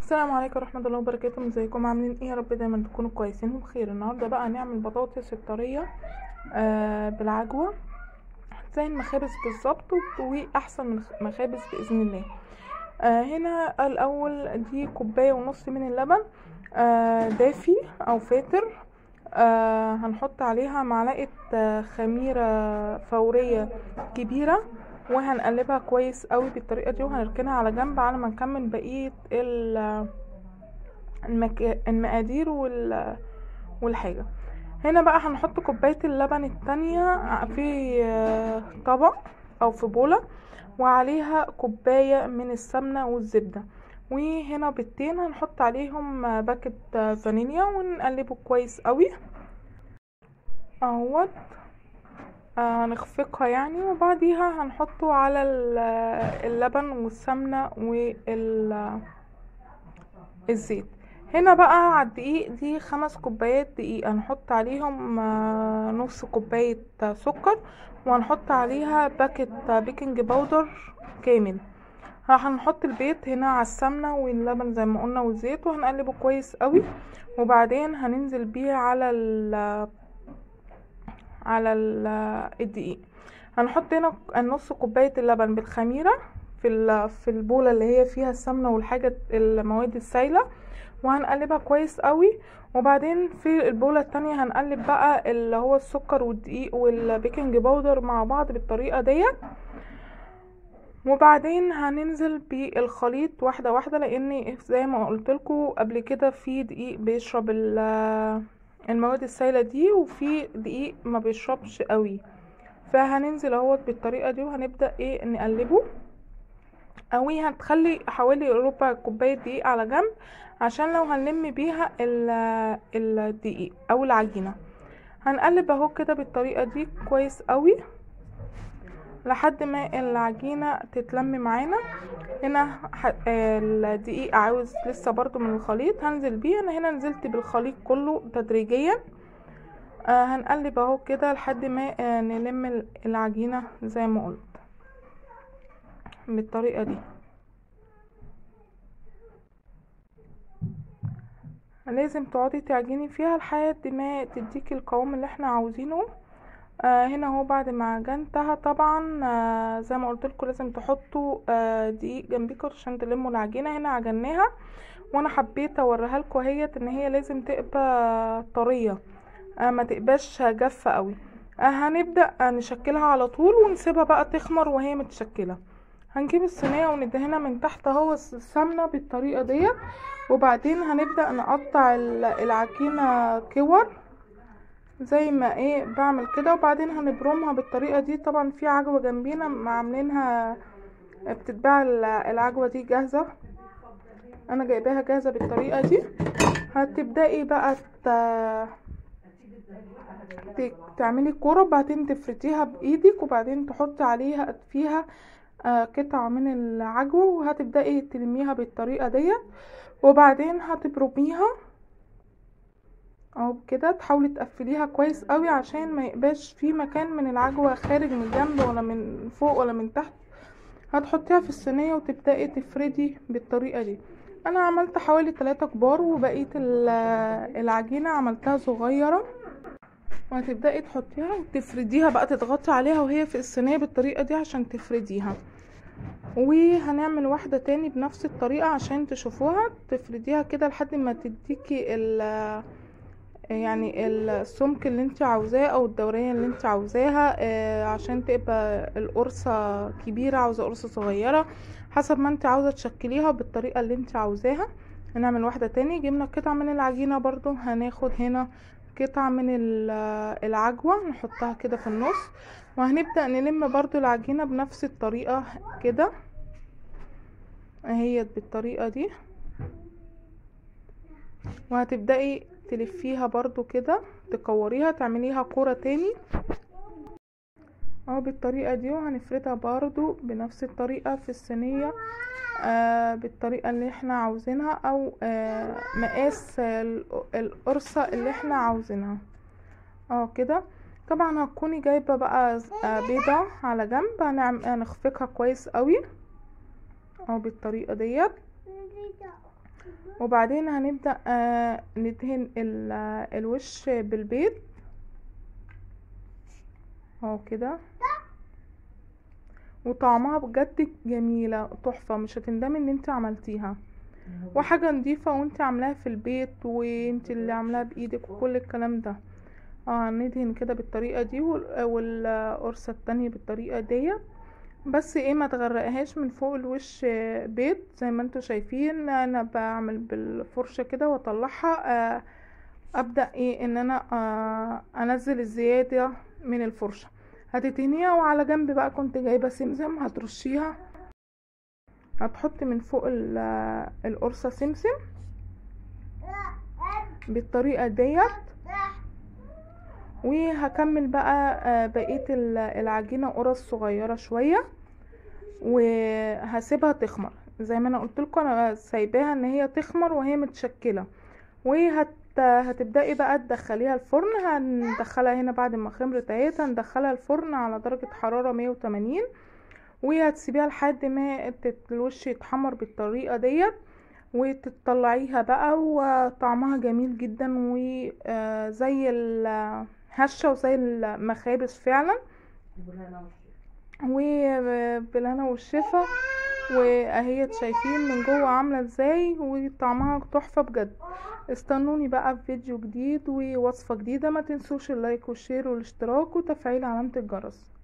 السلام عليكم ورحمه الله وبركاته. ازيكم؟ عاملين ايه؟ يا رب دايما تكونوا كويسين وبخير. النهارده بقى هنعمل بطاطس الطريه بالعجوه زي المخابز بالظبط واحسن من مخابز باذن الله. هنا الاول دي كوبايه ونص من اللبن دافي او فاتر. هنحط عليها معلقه خميره فوريه كبيره وهنقلبها كويس قوي بالطريقه دي وهنركنها على جنب على ما نكمل بقيه المقادير والحاجه. هنا بقى هنحط كوبايه اللبن التانية في طبق او في بوله وعليها كوبايه من السمنه والزبده، وهنا بيضتين هنحط عليهم باكت فانيليا ونقلبه كويس قوي اهوت. هنخفقها يعني وبعديها هنحطه على اللبن والسمنه والزيت. هنا بقى على الدقيق دي 5 كوبايات دقيق هنحط عليهم نص كوباية سكر وهنحط عليها باكت بيكنج باودر كامل. هنحط البيض هنا على السمنة واللبن زي ما قلنا والزيت وهنقلبه كويس قوي وبعدين هننزل بيه على الدقيق. هنحط هنا نص كوباية اللبن بالخميرة في البولة اللي هي فيها السمنة والحاجة المواد السائلة وهنقلبها كويس قوي. وبعدين في البولة التانية هنقلب بقى اللي هو السكر والدقيق والبيكنج باودر مع بعض بالطريقة ديت، وبعدين هننزل بالخليط واحدة واحدة لان زي ما قلتلكوا قبل كده في دقيق بيشرب المواد السائلة دي وفي دقيق ما بيشربش قوي، فهننزل اهوت بالطريقة دي وهنبدأ نقلبه قوي. هتخلي حوالي ربع كوباية دقيق على جنب عشان لو هنلم بيها الدقيق او العجينة. هنقلب اهو كده بالطريقة دي كويس قوي لحد ما العجينة تتلم معانا. هنا الدقيق عاوز لسه برضو من الخليط هنزل بيه. انا هنا نزلت بالخليط كله تدريجيا. هنقلب اهو كده لحد ما نلم العجينة زي ما قلت بالطريقة دي. لازم تقعدي تعجني فيها لحد ما تديكي القوام اللي احنا عاوزينه. هنا اهو بعد ما عجنتها طبعا زي ما قلتلكوا لازم تحطوا دقيق جنبيكوا عشان تلموا العجينه. هنا عجناها وانا حبيت اوريها لكم اهيت ان هي لازم تبقى طريه ما تبقاش جافه قوي. هنبدا نشكلها على طول ونسيبها بقى تخمر وهي متشكله. هنجيب الصينيه وندهنها من تحت اهو السمنه بالطريقه ديت، وبعدين هنبدا نقطع العجينه كور زي ما بعمل كده، وبعدين هنبرمها بالطريقه دي. طبعا في عجوه جنبينا عاملينها بتتباع العجوه دي جاهزه، انا جايباها جاهزه بالطريقه دي. هتبداي بقى تعملي كوره وبعدين تفرديها بايدك وبعدين تحطي عليها فيها قطعه من العجوه وهتبداي تلميها بالطريقه ديت وبعدين هتبرميها اهو كده. تحاولي تقفليها كويس قوي عشان ما يبقاش في مكان من العجوه خارج من الجنب ولا من فوق ولا من تحت. هتحطيها في الصينيه وتبداي تفردي بالطريقه دي. انا عملت حوالي 3 كبار وبقيه العجينه عملتها صغيره، وهتبداي تحطيها وتفرديها بقى تضغطي عليها وهي في الصينيه بالطريقه دي عشان تفرديها. وهنعمل واحده تاني بنفس الطريقه عشان تشوفوها. تفرديها كده لحد ما تديكي يعني السمك اللي انت عاوزاه او الدورية اللي انت عاوزاها عشان تبقى القرصة كبيرة، عاوزة قرصة صغيرة حسب ما انت عاوزة تشكليها بالطريقة اللي انت عاوزاها. هنعمل واحدة تاني. جبنا قطعة من العجينة برضو هناخد هنا قطعة من العجوة نحطها كده في النص وهنبدأ نلم برضو العجينة بنفس الطريقة كده اهي بالطريقة دي، وهتبدأي تلفيها برضو كده تكوريها تعمليها كورة تاني اهو بالطريقة دي، وهنفردها برضو بنفس الطريقة في الصينية بالطريقة اللي احنا عاوزينها او مقاس القرصة اللي احنا عاوزينها اهو كده. طبعا هتكوني جايبة بقى بيضة على جنب هنخفقها كويس قوي اهو بالطريقة ديت. وبعدين هنبدأ ندهن الوش بالبيض اهو كده. وطعمها بجد جميلة تحفة، مش هتندمي ان انت عملتيها، وحاجة نضيفة وانت عاملاها في البيت وانت اللي عاملاها بايدك وكل الكلام ده. هندهن كده بالطريقة دي والقرصة التانية بالطريقة دي، بس ايه ما تغرقهاش من فوق الوش بيض زي ما انتوا شايفين. انا بعمل بالفرشة كده واطلعها، ابدأ ايه ان انا انزل الزيادة من الفرشة. هتتنيها، وعلى جنب بقى كنت جايبة سمسم هترشيها، هتحط من فوق القرصة سمسم بالطريقة ديت. وهكمل بقى بقية العجينة قرص صغيرة شوية، وهسيبها تخمر زي ما انا قلت لكم. انا سايباها ان هي تخمر وهي متشكلة، هتبدأي بقى تدخليها الفرن. هندخلها هنا بعد ما خمرت اهيت، هندخلها الفرن على درجة حرارة 180، وهتسيبيها لحد ما الوش يتحمر بالطريقة ديت، وتطلعيها بقى. وطعمها جميل جدا وزي الهشة وزي المخابز فعلا، وبالهنا والشفا. واهي شايفين من جوه عامله ازاي، وطعمها تحفه بجد. استنوني بقى في فيديو جديد ووصفه جديده. ما تنسوش اللايك والشير والاشتراك وتفعيل علامه الجرس.